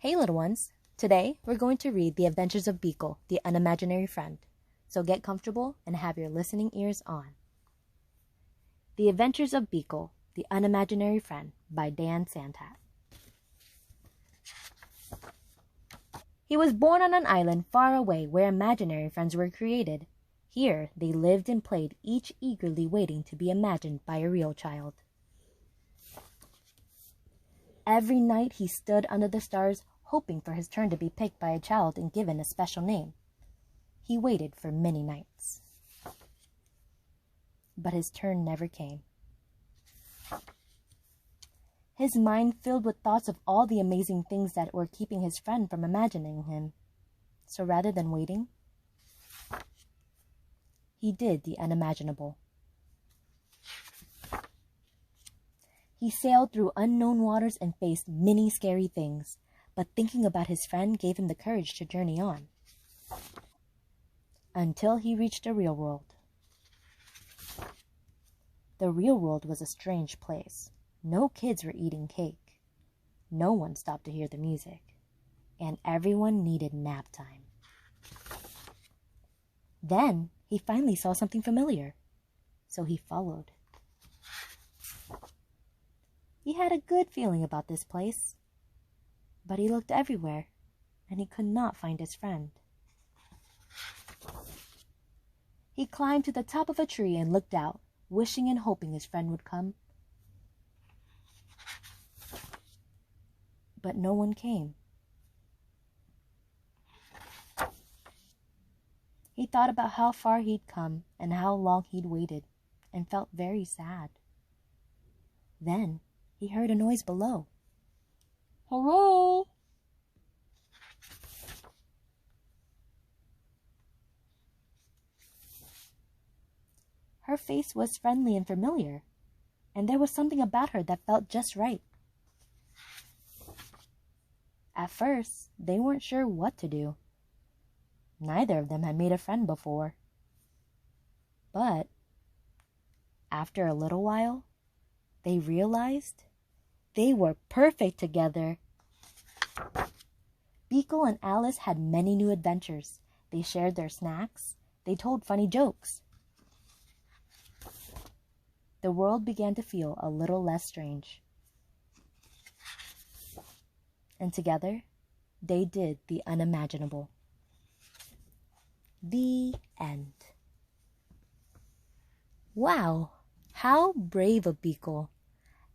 Hey little ones, today we're going to read The Adventures of Beekle, the Unimaginary Friend. So get comfortable and have your listening ears on. The Adventures of Beekle, the Unimaginary Friend by Santat. He was born on an island far away where imaginary friends were created. Here they lived and played, each eagerly waiting to be imagined by a real child. Every night he stood under the stars, hoping for his turn to be picked by a child and given a special name. He waited for many nights. But his turn never came. His mind filled with thoughts of all the amazing things that were keeping his friend from imagining him. So rather than waiting, he did the unimaginable. He sailed through unknown waters and faced many scary things, but thinking about his friend gave him the courage to journey on. Until he reached the real world. The real world was a strange place. No kids were eating cake. No one stopped to hear the music. And everyone needed nap time. Then he finally saw something familiar. So he followed. He had a good feeling about this place. But he looked everywhere, and he could not find his friend. He climbed to the top of a tree and looked out, wishing and hoping his friend would come. But no one came. He thought about how far he'd come and how long he'd waited, and felt very sad. Then he heard a noise below. Hello? Her face was friendly and familiar, and there was something about her that felt just right. At first, they weren't sure what to do. Neither of them had made a friend before. But after a little while, they realized they were perfect together. Beekle and Alice had many new adventures. They shared their snacks. They told funny jokes. The world began to feel a little less strange. And together, they did the unimaginable. The end. Wow, how brave of Beekle.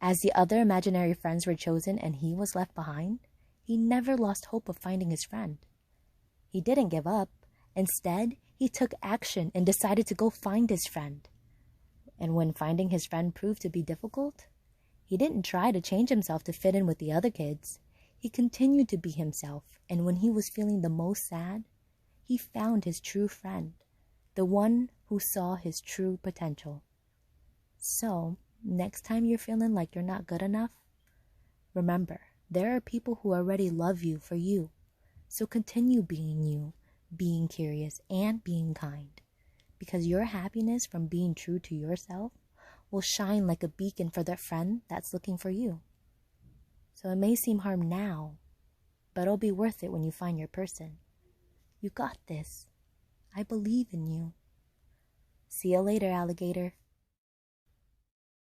As the other imaginary friends were chosen and he was left behind, he never lost hope of finding his friend. He didn't give up. Instead, he took action and decided to go find his friend. And when finding his friend proved to be difficult, he didn't try to change himself to fit in with the other kids. He continued to be himself, and when he was feeling the most sad, he found his true friend, the one who saw his true potential. So, next time you're feeling like you're not good enough, remember, there are people who already love you for you. So continue being you, being curious, and being kind. Because your happiness from being true to yourself will shine like a beacon for that friend that's looking for you. So it may seem hard now, but it'll be worth it when you find your person. You got this. I believe in you. See you later, alligator.